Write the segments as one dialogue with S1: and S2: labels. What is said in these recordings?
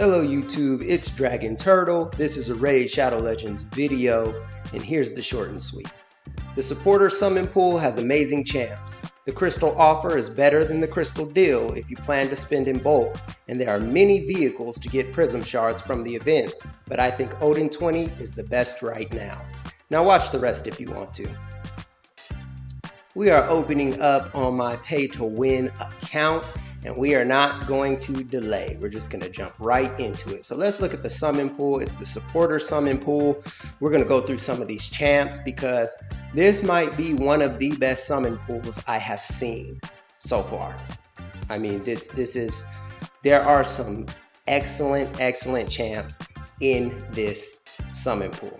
S1: Hello YouTube, it's Dragon Turtle. This is a Raid Shadow Legends video, and here's the short and sweet. The supporter summon pool has amazing champs. The crystal offer is better than the crystal deal if you plan to spend in bulk, and there are many vehicles to get prism shards from the events, but I think Odin 20 is the best right now. Now watch the rest if you want to. We are opening up on my pay to win account, and we are not going to delay. We're just going to jump right into it. So let's look at the summon pool. It's the supporter summon pool. We're going to go through some of these champs because this might be one of the best summon pools I have seen so far. I mean, there are some excellent champs in this summon pool.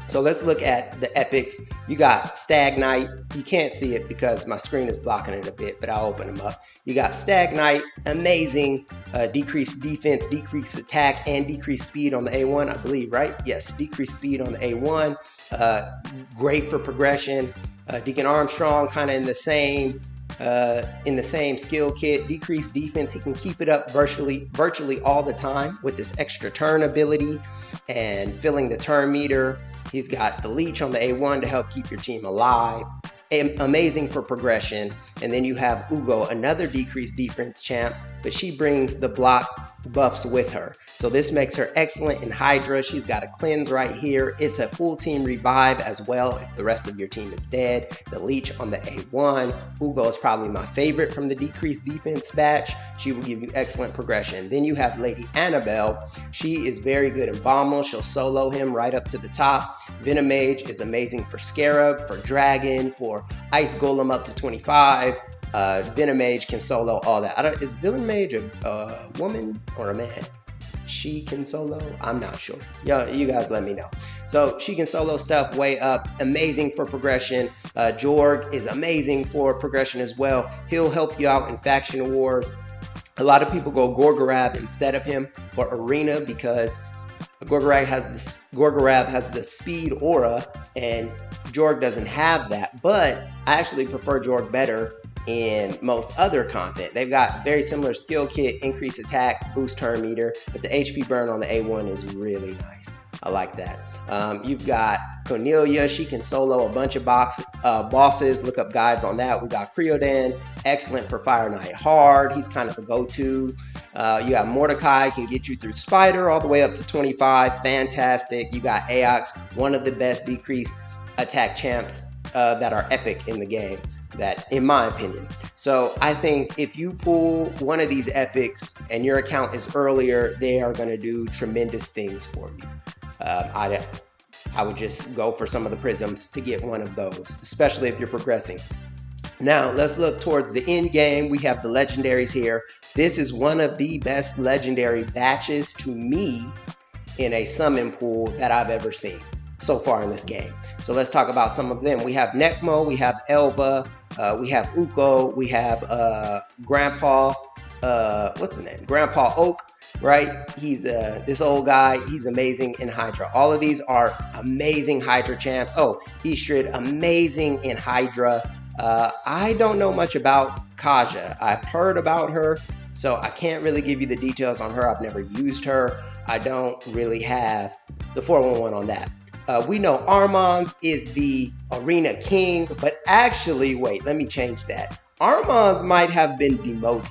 S1: So let's look at the epics. You got Stag Knight. You can't see it because my screen is blocking it a bit, but I'll open them up. You got Stag Knight, amazing, decreased defense, decreased attack, and decreased speed on the A1, I believe, right? Yes, decreased speed on the A1. Great for progression. Deacon Armstrong, kind of in the same skill kit. Decreased defense, he can keep it up virtually all the time with this extra turn ability and filling the turn meter. He's got the leech on the A1 to help keep your team alive. Amazing for progression. And then you have Ugo, another decreased defense champ, but she brings the block buffs with her. So this makes her excellent in Hydra. She's got a cleanse right here. It's a full team revive as well if the rest of your team is dead. The leech on the A1. Ugo is probably my favorite from the decreased defense batch. She will give you excellent progression. Then you have Lady Annabelle. She is very good in Bommel. She'll solo him right up to the top. Venomage is amazing for Scarab, for Dragon, for Ice Golem up to 25. Venomage can solo all that. Is Venomage a woman or a man? She can solo? I'm not sure. You guys let me know. So she can solo stuff way up. Amazing for progression. Jorg is amazing for progression as well. He'll help you out in faction wars. A lot of people go Gorgorab instead of him for arena because Gorgorab has the speed aura and Jorg doesn't have that, but I actually prefer Jorg better in most other content. They've got very similar skill kit, increase attack, boost turn meter, but the HP burn on the A1 is really nice. I like that. You've got Cornelia. She can solo a bunch of bosses. Look up guides on that. We got Creodan, excellent for Fire Knight Hard. He's kind of a go-to. You got Mordecai, can get you through Spider all the way up to 25. Fantastic. You got Aox, one of the best decreased attack champs that are epic in the game, that in my opinion. So I think if you pull one of these epics and your account is earlier, they are going to do tremendous things for you. I would just go for some of the prisms to get one of those, especially if you're progressing. Now let's look towards the end game. We have the legendaries here. This is one of the best legendary batches to me in a summon pool that I've ever seen so far in this game. So let's talk about some of them. We have Necmo, we have Elba, we have Uko, we have Grandpa, what's his name? Grandpa Oak, right? He's this old guy. He's amazing in Hydra. All of these are amazing Hydra champs. Oh, Istrid, amazing in Hydra. I don't know much about Kaja. I've heard about her, so I can't really give you the details on her. I've never used her. I don't really have the 411 on that. We know Armanz is the arena king, but actually, wait, let me change that. Armanz might have been demoted.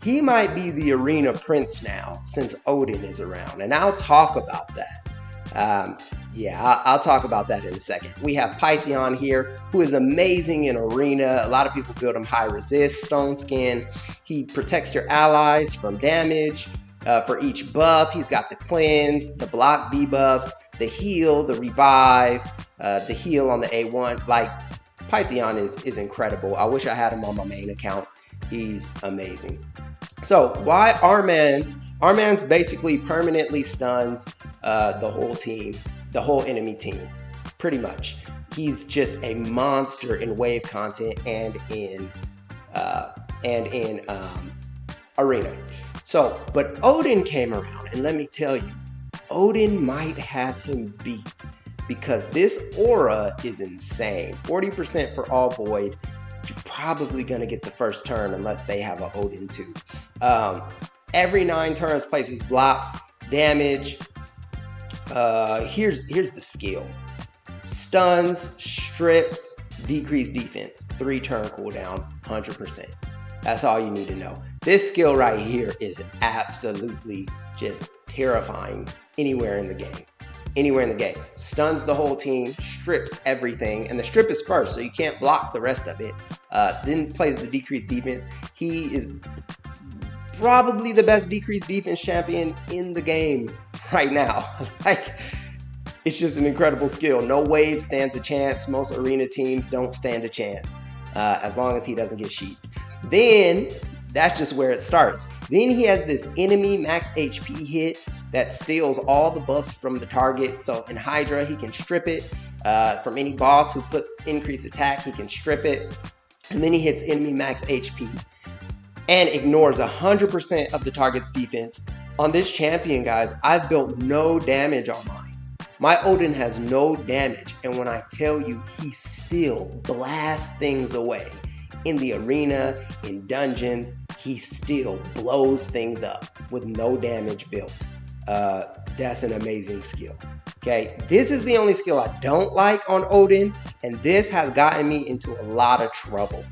S1: He might be the arena prince now since Odin is around, and I'll talk about that. I'll talk about that in a second. We have Pythion here, who is amazing in arena. A lot of people build him high resist, stone skin. He protects your allies from damage for each buff. He's got the cleanse, the block debuffs, the heal, the revive, the heal on the A1. Like, Pythion is incredible. I wish I had him on my main account. He's amazing. So why Armanz? Armanz basically permanently stuns the whole team, the whole enemy team, pretty much. He's just a monster in wave content and in arena. So, but Odin came around, and let me tell you, Odin might have him beat because this aura is insane. 40% for all void. You're probably going to get the first turn unless they have an Odin too. Every 9 turns places block, damage. Here's the skill. Stuns, strips, decreased defense, 3 turn cooldown, 100%. That's all you need to know. This skill right here is absolutely just terrifying anywhere in the game. Anywhere in the game. Stuns the whole team, strips everything, and the strip is first, so you can't block the rest of it. Then plays the decreased defense. He is probably the best decreased defense champion in the game right now. Like, it's just an incredible skill. No wave stands a chance. Most arena teams don't stand a chance as long as he doesn't get sheeped. Then that's just where it starts. Then he has this enemy max HP hit that steals all the buffs from the target. So in Hydra, he can strip it. From any boss who puts increased attack, he can strip it. And then he hits enemy max HP and ignores 100% of the target's defense. On this champion, guys, I've built no damage on mine. My Odin has no damage. And when I tell you, he still blasts things away. In the arena, in dungeons, he still blows things up with no damage built. That's an amazing skill. Okay, this is the only skill I don't like on Odin, and this has gotten me into a lot of trouble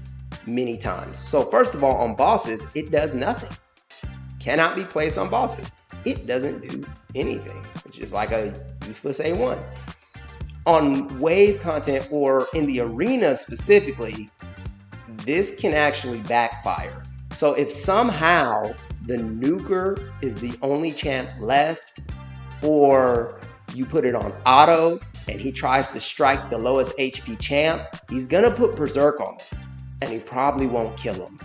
S1: many times. So first of all, on bosses, it does nothing. Cannot be placed on bosses. It doesn't do anything. It's just like a useless A1. On wave content or in the arena specifically, this can actually backfire. So if somehow the nuker is the only champ left, or you put it on auto and he tries to strike the lowest HP champ, he's gonna put Berserk on him and he probably won't kill him.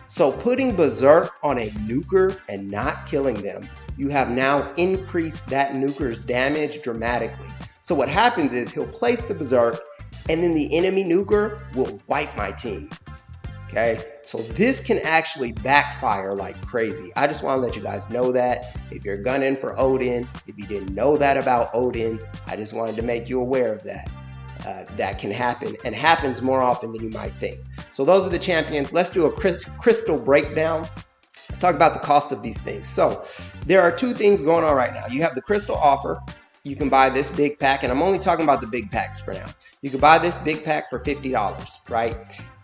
S1: So putting Berserk on a nuker and not killing them, you have now increased that nuker's damage dramatically. So what happens is he'll place the Berserk and then the enemy nuker will wipe my team. Okay, so this can actually backfire like crazy. I just want to let you guys know that. If you're gunning for Odin, if you didn't know that about Odin, I just wanted to make you aware of that. That can happen and happens more often than you might think. So those are the champions. Let's do a crystal breakdown. Let's talk about the cost of these things. So there are 2 things going on right now. You have the crystal offer. You can buy this big pack, and I'm only talking about the big packs for now. You can buy this big pack for $50, right?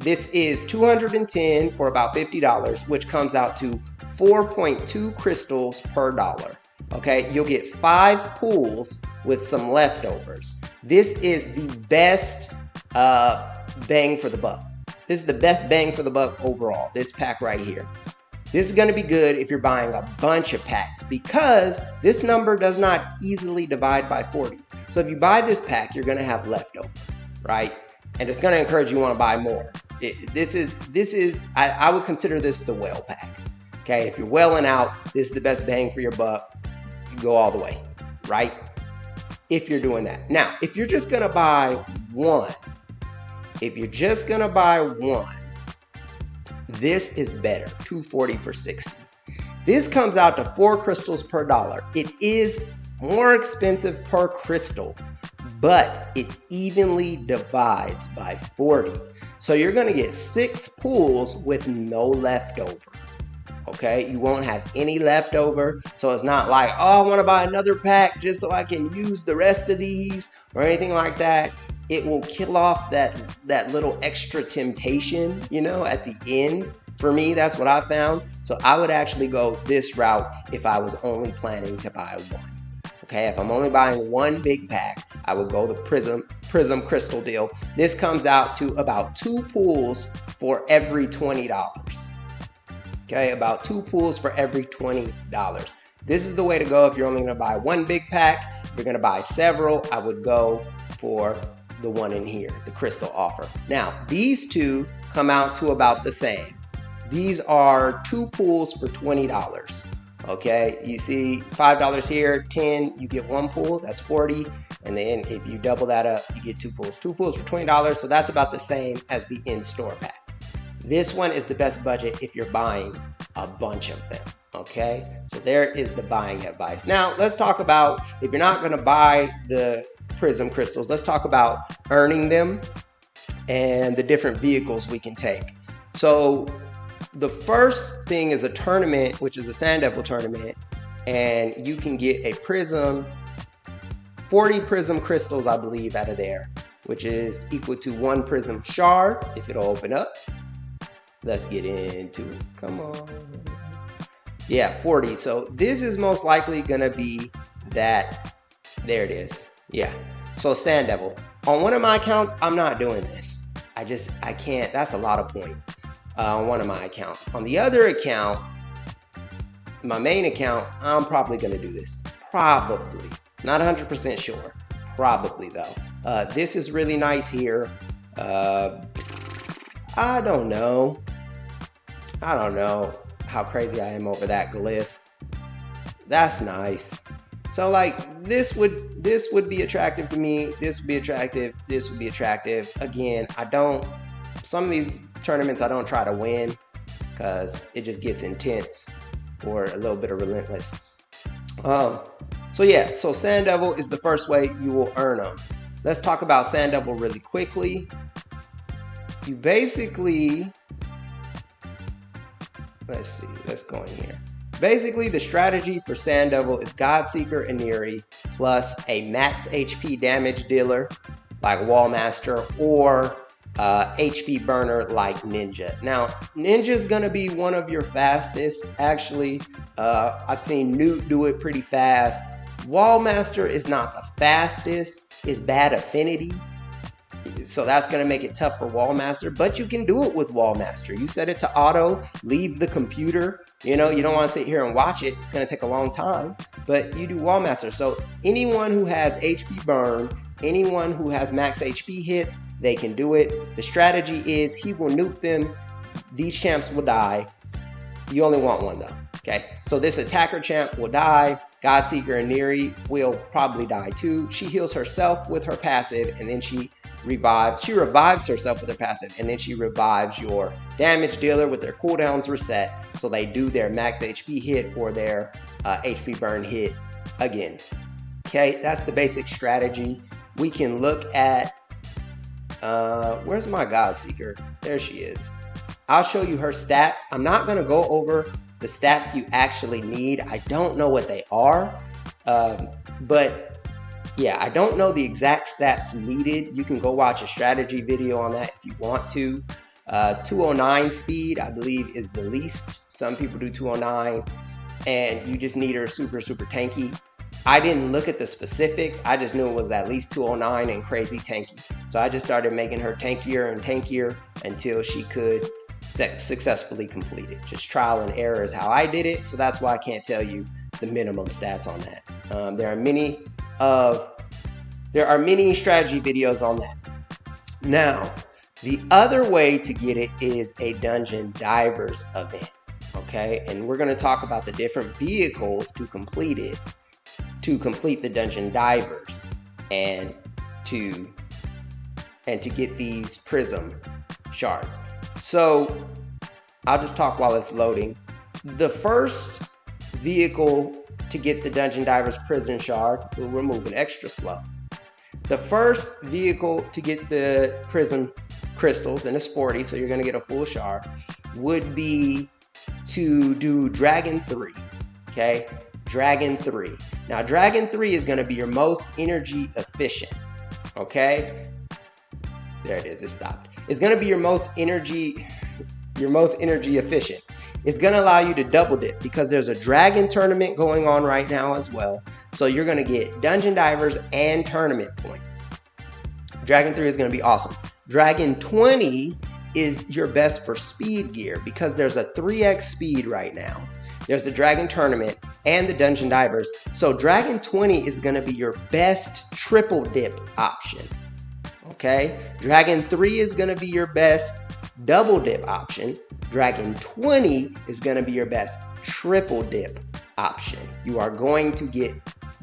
S1: This is 210 for about $50, which comes out to 4.2 crystals per dollar. Okay, you'll get 5 pools with some leftovers. This is the best bang for the buck. This is the best bang for the buck overall, this pack right here. This is going to be good if you're buying a bunch of packs because this number does not easily divide by 40. So if you buy this pack, you're going to have leftover, right? And it's going to encourage you to want to buy more. I would consider this the whale pack. Okay, if you're whaling out, this is the best bang for your buck. You go all the way, right? If you're doing that. Now, if you're just going to buy one, this is better, 240 for 60. This comes out to 4 crystals per dollar. It is more expensive per crystal, but it evenly divides by 40. So you're gonna get 6 pools with no leftover. Okay, you won't have any leftover. So it's not like, oh, I wanna buy another pack just so I can use the rest of these or anything like that. It will kill off that little extra temptation, you know, at the end. For me, that's what I found. So I would actually go this route if I was only planning to buy one. Okay, if I'm only buying one big pack, I would go the Prism Crystal deal. This comes out to about 2 pools for every $20. Okay, about 2 pools for every $20. This is the way to go if you're only gonna buy one big pack. If you're gonna buy several, I would go for the one in here, the crystal offer. Now, these 2 come out to about the same. These are 2 pools for $20. Okay, you see $5 here, 10, you get 1 pool, that's 40. And then if you double that up, you get 2 pools. 2 pools for $20, so that's about the same as the in-store pack. This one is the best budget if you're buying a bunch of them, okay? So there is the buying advice. Now, let's talk about, if you're not gonna buy the Prism crystals, let's talk about earning them and the different vehicles we can take. So the first thing is a tournament, which is a Sand Devil tournament, and you can get a prism, 40 prism crystals, I believe, out of there, which is equal to 1 prism shard, if it'll open up. Let's get into it. Come on. Yeah, 40. So this is most likely gonna be that. There it is. Yeah. So Sand Devil. On one of my accounts, I'm not doing this. I can't. That's a lot of points on one of my accounts. On the other account, my main account, I'm probably gonna do this. Probably. Not 100% sure. Probably though. This is really nice here. I don't know how crazy I am over that glyph. That's nice. So like this would be attractive to me. This would be attractive. This would be attractive. Again, some of these tournaments I don't try to win because it just gets intense or a little bit of relentless. So yeah, so Sand Devil is the first way you will earn them. Let's talk about Sand Devil really quickly. You basically, let's see, let's go in here. Basically, the strategy for Sand Devil is Godseeker Iniri plus a max HP damage dealer like Wallmaster or HP burner like Ninja. Now, Ninja is going to be one of your fastest, actually. I've seen Newt do it pretty fast. Wallmaster is not the fastest, it's bad affinity. So that's going to make it tough for Wallmaster, but you can do it with Wallmaster. You set it to auto, leave the computer. You know, you don't want to sit here and watch it. It's going to take a long time, but you do Wallmaster. So anyone who has HP burn, anyone who has max HP hits, they can do it. The strategy is he will nuke them. These champs will die. You only want one though. Okay, so this attacker champ will die. Godseeker Iniri will probably die too. She heals herself with her passive, and then she revives herself with her passive, and then she revives your damage dealer with their cooldowns reset, so they do their max HP hit or their HP burn hit again. Okay, that's the basic strategy. We can look at, where's my Godseeker? There she is. I'll show you her stats. I'm not gonna go over the stats you actually need. I don't know what they are, but yeah, I don't know the exact stats needed. You can go watch a strategy video on that if you want to. 209 speed, I believe, is the least. Some people do 209, and you just need her super, super tanky. I didn't look at the specifics. I just knew it was at least 209 and crazy tanky. So I just started making her tankier and tankier until she could successfully complete it. Just trial and error is how I did it. So that's why I can't tell you the minimum stats on that. There are many strategy videos on that. Now, the other way to get it is a Dungeon Divers event, okay? And we're gonna talk about the different vehicles to complete it, to complete the Dungeon Divers and to get these prism shards. So I'll just talk while it's loading. The first vehicle to get the Dungeon Divers Prism Shard, we're moving extra slow. The first vehicle to get the Prism Crystals, and it's 40, so you're gonna get a full shard, would be to do Dragon 3, okay? Dragon 3. Now, Dragon 3 is gonna be your most energy efficient, okay? There it is, it stopped. It's gonna be your most energy efficient. It's gonna allow you to double dip because there's a dragon tournament going on right now as well. So you're gonna get Dungeon Divers and tournament points. Dragon 3 is gonna be awesome. Dragon 20 is your best for speed gear because there's a 3x speed right now. There's the Dragon Tournament and the Dungeon Divers. So Dragon 20 is gonna be your best triple dip option. Okay, Dragon 3 is gonna be your best double dip option. Dragon 20 is gonna be your best triple dip option. You are going to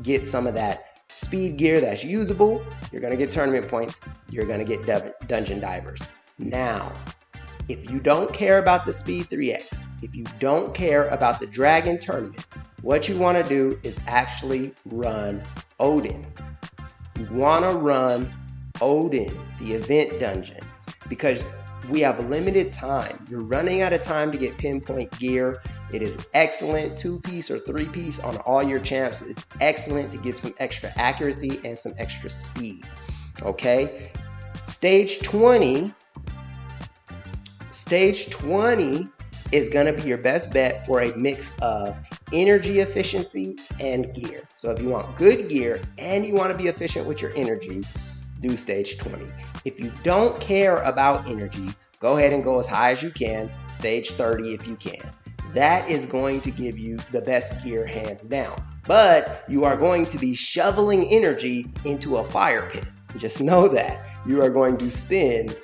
S1: get some of that speed gear that's usable. You're gonna get tournament points. You're gonna get Dungeon Divers. Now, if you don't care about the speed 3x, if you don't care about the Dragon Tournament, what you wanna do is actually run Odin. You wanna run Odin, the event dungeon, because we have limited time. You're running out of time to get pinpoint gear. It is excellent 2-piece or 3-piece on all your champs. It's excellent to give some extra accuracy and some extra speed. Okay, stage 20 is going to be your best bet for a mix of energy efficiency and gear. So if you want good gear and you want to be efficient with your energy, do stage 20. If you don't care about energy, go ahead and go as high as you can, stage 30 if you can. That is going to give you the best gear hands down. But you are going to be shoveling energy into a fire pit. Just know that. You are going to spend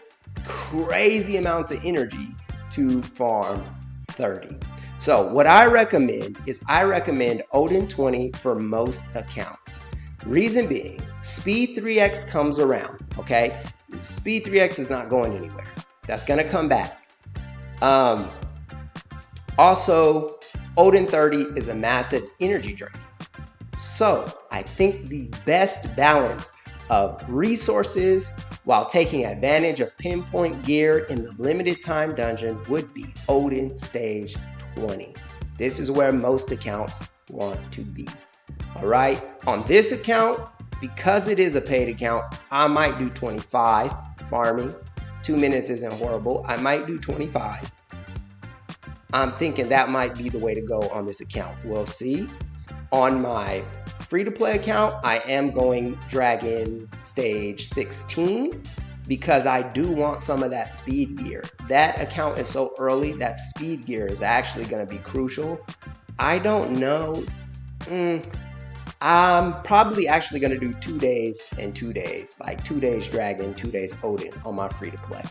S1: crazy amounts of energy to farm 30. So what I recommend is Odin 20 for most accounts. Reason being, Speed 3X comes around, okay? Speed 3X is not going anywhere. That's gonna come back. Also, Odin 30 is a massive energy drain. So I think the best balance of resources while taking advantage of pinpoint gear in the limited time dungeon would be Odin stage 20. This is where most accounts want to be. All right, on this account, because it is a paid account, I might do 25 farming. 2 minutes isn't horrible. I might do 25. I'm thinking that might be the way to go on this account. We'll see. On my free-to-play account, I am going Dragon stage 16 because I do want some of that speed gear. That account is so early that speed gear is actually going to be crucial. I don't know. I'm probably actually going to do 2 days and 2 days, like 2 days Dragon, 2 days Odin on my free-to-play.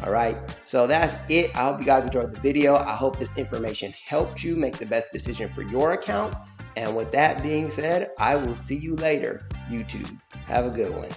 S1: All right, so that's it. I hope you guys enjoyed the video. I hope this information helped you make the best decision for your account. And with that being said, I will see you later, YouTube. Have a good one.